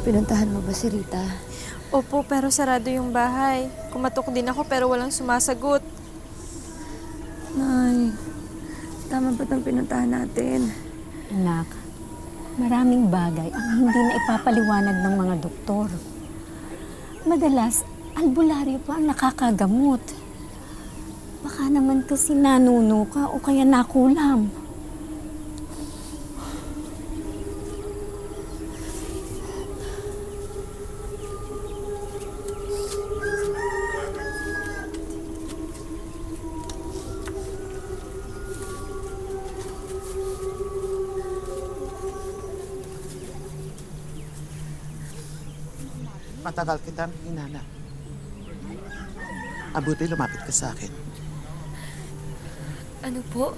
Pinuntahan mo ba si Rita? Opo, pero sarado yung bahay. Kumatok din ako pero walang sumasagot. Nay, tama ba itong pinuntahan natin? Anak, maraming bagay ang hindi na ipapaliwanag ng mga doktor. Madalas, albularyo pa ang nakakagamot. Baka naman kasi nanuno ka o kaya nakulam. Matagal kitang hinanap. Abuti lumapit ka sa akin. Ano po?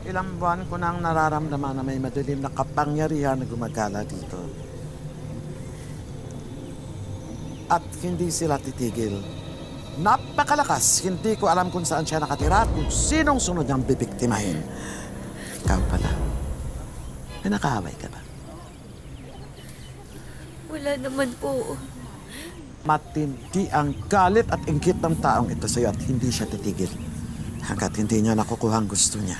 Ilang buwan ko nang nararamdaman na may madilim na kapangyarihan na gumagala dito. At hindi sila titigil. Napakalakas. Hindi ko alam kung saan siya nakatira at kung sinong sunod niyang bibiktimahin. Ikaw pala. May nakahaway ka ba? Wala naman po. Matindi ang galit at inggit ng taong ito sa'yo at hindi siya titigil. Hanggat hindi niya nakukuha ang gusto niya.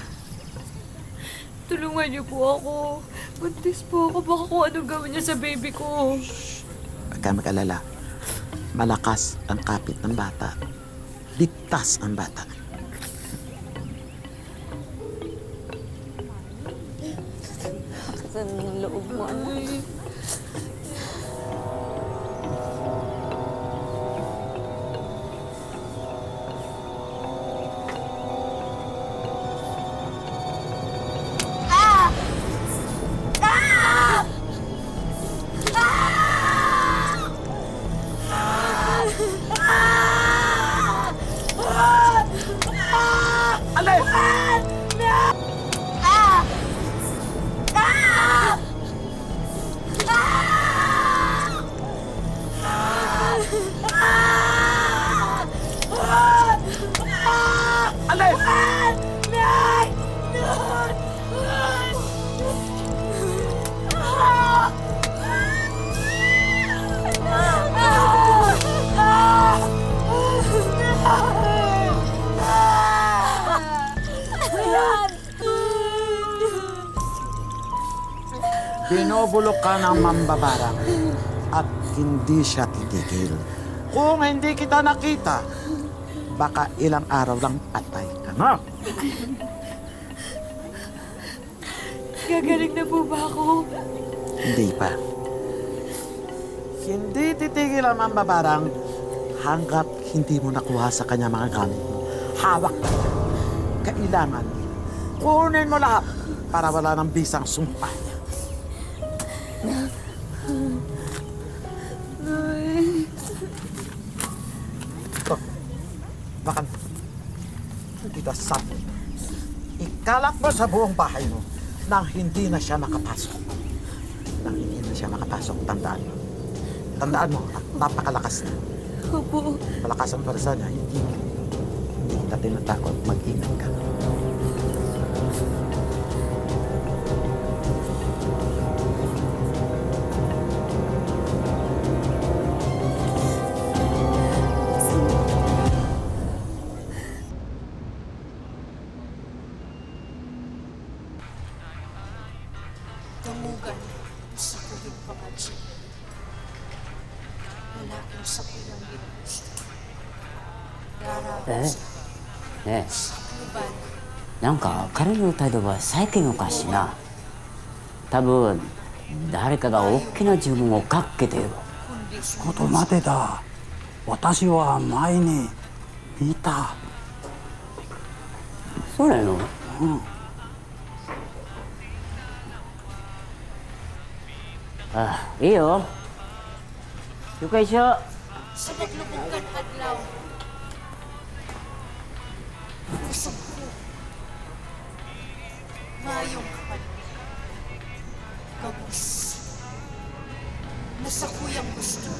Tulungan niyo po ako. Buntis po ako. Baka kung anong gawin niya sa baby ko. Huwag ka mag-alala. Malakas ang kapit ng bata. Ligtas ang bata. Saan ang loob mo, anak? Binubulok ka ng mambabarang at hindi siya titigil. Kung hindi kita nakita, baka ilang araw lang patay ka na. Gagaling na po ba ako? Hindi pa. Hindi titigil ang mambabarang hanggat hindi mo nakuha sa kanya mga gamit mo. Hawak ka niya. Kailangan kunin mo lahat para wala ng bisang sumpa niya. Ito, baka hindi ka sabi. Ikalat mo sa buong bahay mo nang hindi na siya nakapasok. Nang hindi na siya nakapasok, tandaan mo. Tandaan mo, napakalakas na. Opo. Malakas ang parasa niya, hindi kita tinatakot. Mag-ingat ka. Damugan sa kuyong pangadyo. Lalaking sa kuyong ginugusto. Daraw sa ねkluban. え、なんか彼の態度は最近おかしいな。多分誰かが大きな呪文をかけてる。ちょっと待てだ。私は前に見た。そうなの？うん。あ、いいよ。了解しよう。 Sa maglubog adlaw. Kusog ko. Mayong kapan. Gabus. Nasa kuyang gusto.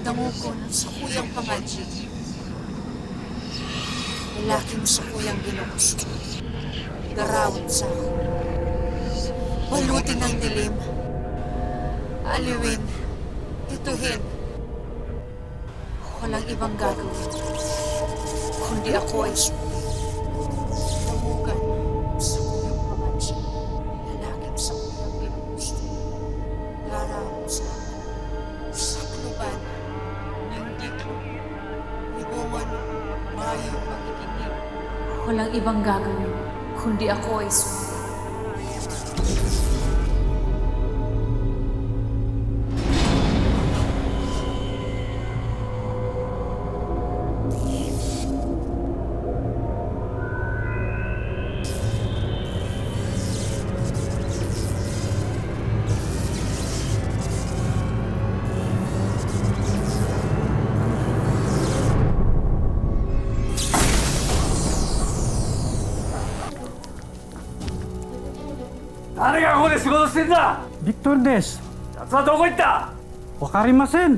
Dangugon sa kuyang pangadyo. Lalaking sa kuyang ginugusto. Darawat sa ako. Balutin ang dilim. aliwin, ituhin. Walang ibang gagawin, kundi ako ay damugan sa kuyang pamansya. Lalakit sa kuyang ginugusto. Laraw sa sakluban ng diklo. Libungan, mayong magiginig. Walang ibang gagawin, kundi ako ay sumunod. Victor des. 奴はどこ行った？わかりません。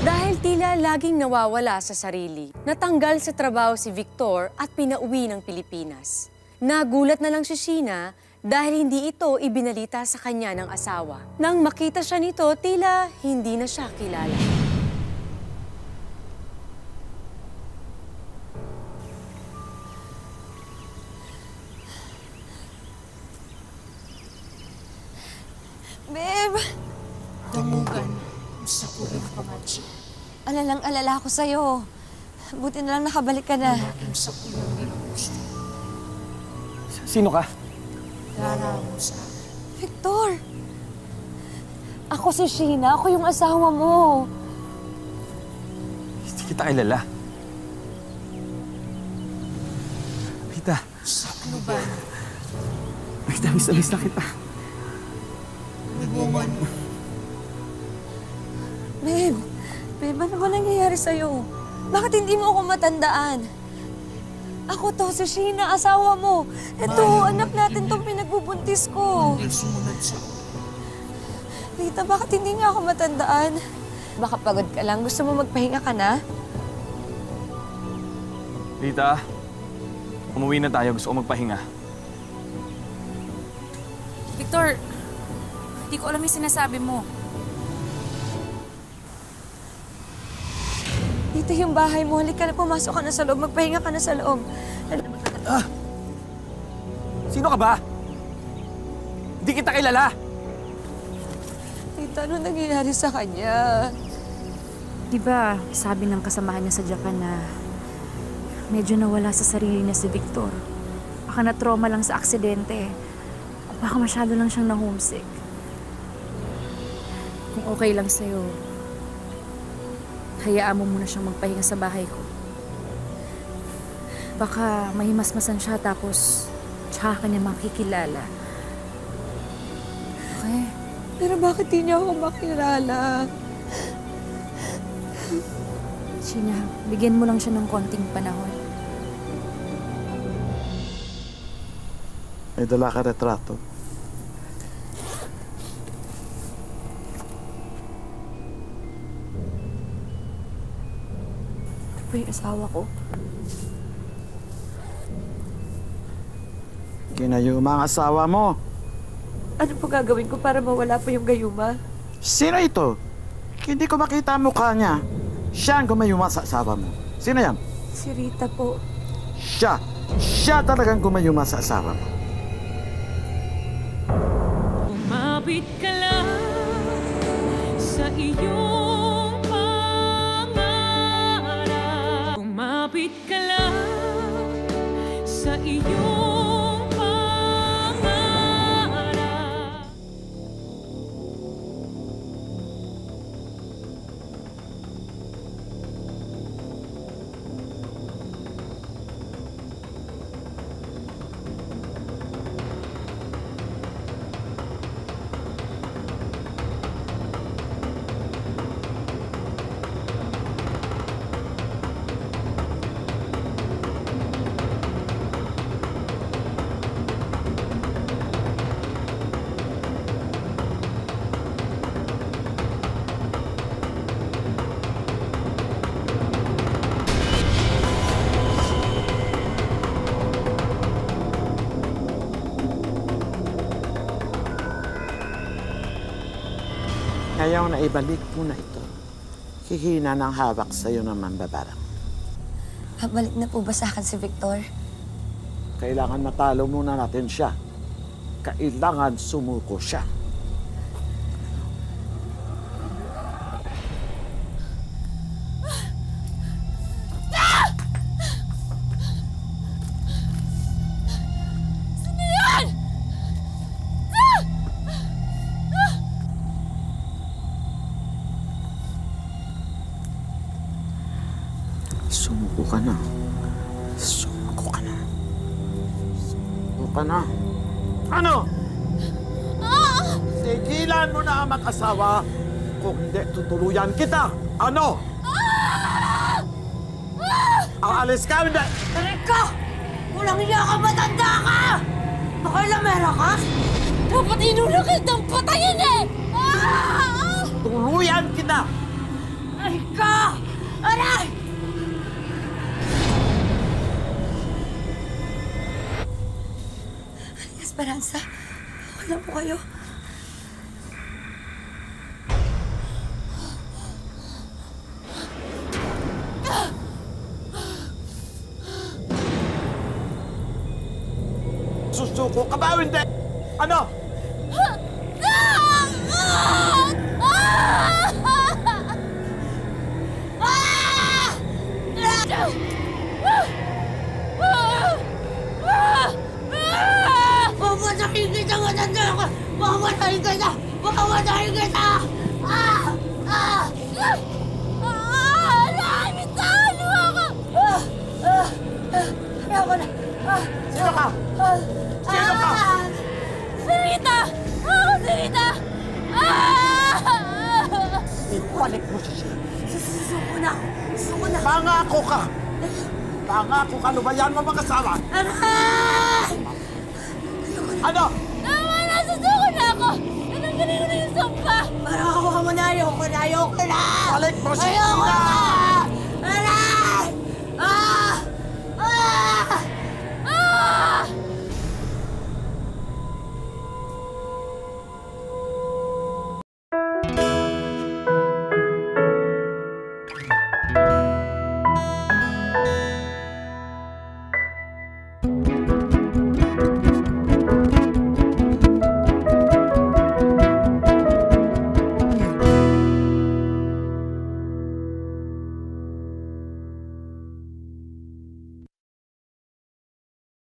Dahil tila laging nawawala sa sarili, natanggal sa trabaho si Victor at pinauwi ng Pilipinas. Nagulat na lang si Sheena dahil hindi ito ibinalita sa kanya ng asawa. Nang makita siya nito, tila hindi na siya kilala. Babe! Damugan sa kuyang pamansya. Alalang-alala ako sa'yo. Buti na lang nakabalik ka na. Lalaking sa kuyang ginugusto. Sino ka? Laraw sa Victor! Ako si Sheena. Ako yung asawa mo. Hindi kita kilala. Rita, sakluban. Rita, miss na kita. Libungan. Babe, ano ba nangyayari sa'yo? Bakit hindi mo ako matandaan? Ako to, si Sheena, asawa mo. Ito, anak natin tong pinagbubuntis ko. Hindi sumunod sa Rita, bakit hindi niya ako matandaan? Baka pagod ka lang. Gusto mo magpahinga ka na? Rita, umuwi na tayo. Gusto ko magpahinga. Victor, hindi ko alam yung sinasabi mo. Dito yung bahay mo. Halika na, pumasok ka na sa loob. Magpahinga ka na sa loob. Sino ka ba? Hindi kita kilala. Rita, ano nangyayari sa kanya? Di ba, sabi ng kasamahan niya sa Japan na medyo nawala sa sarili niya si Victor. Baka na-trauma lang sa aksidente. Baka masyado lang siyang na-homesick. Kung okay lang sa'yo, hayaan mo muna siyang magpahinga sa bahay ko. Baka mahimasmasan siya tapos tsaka ka niya makikilala. Okay? Pero bakit di niya ako makilala? Sheena, bigyan mo lang siya ng konting panahon. May dala ka retrato. Ito po yung asawa ko. Ginayuma ang asawa mo. Ano po gagawin ko para mawala po yung gayuma? Sino ito? Hindi ko makita ang mukha niya. Siya ang gumayuma sa asawa mo. Sino yan? Si Rita po. Siya. Siya talagang gumayuma sa asawa mo. Umapit ka lang sa iyong pangarap. Umapit ka lang sa iyong pangarap. ayaw na ibalik mo na ito, hihina ng hawak sa'yo ng mambabarang. Babalik na po ba sa akin si Victor? Kailangan matalo muna natin siya. Kailangan sumuko siya. Sumuko ka na. Sumuko ka na. Sumuko ka na. Ano? Tigilan mo na ang mag-asawa. Kung hindi, tutuluyan kita. Ano? Aalis ka, hindi. Erika! Walang iya ka, matanda ka! Nakalamera ka? Dapat inuna kitang patayin eh! Tuluyan kita. Erika! Aray! Esperanza, wala po kayo. Susuko ka ba o hindi? Ano? Mamatayin kita, matanda ka! Mamatayin kita! Mamatayin kita! Naibitawan mo ako! Ayoko na! Sino ka? Sino ka? Si Rita! Ako si Rita! Ibalik mo si Sheila. Susuko na ako! Susuko na! Pangako ka! Pangako ka, lubayan mo mag-asawa! Ano? Tama na! Susuko na ako! Natanggalin ko na yung sumpa! Parang ako ka muna! Ayoko na! Ayoko na! Balik mo si Ayoko Sheila! na!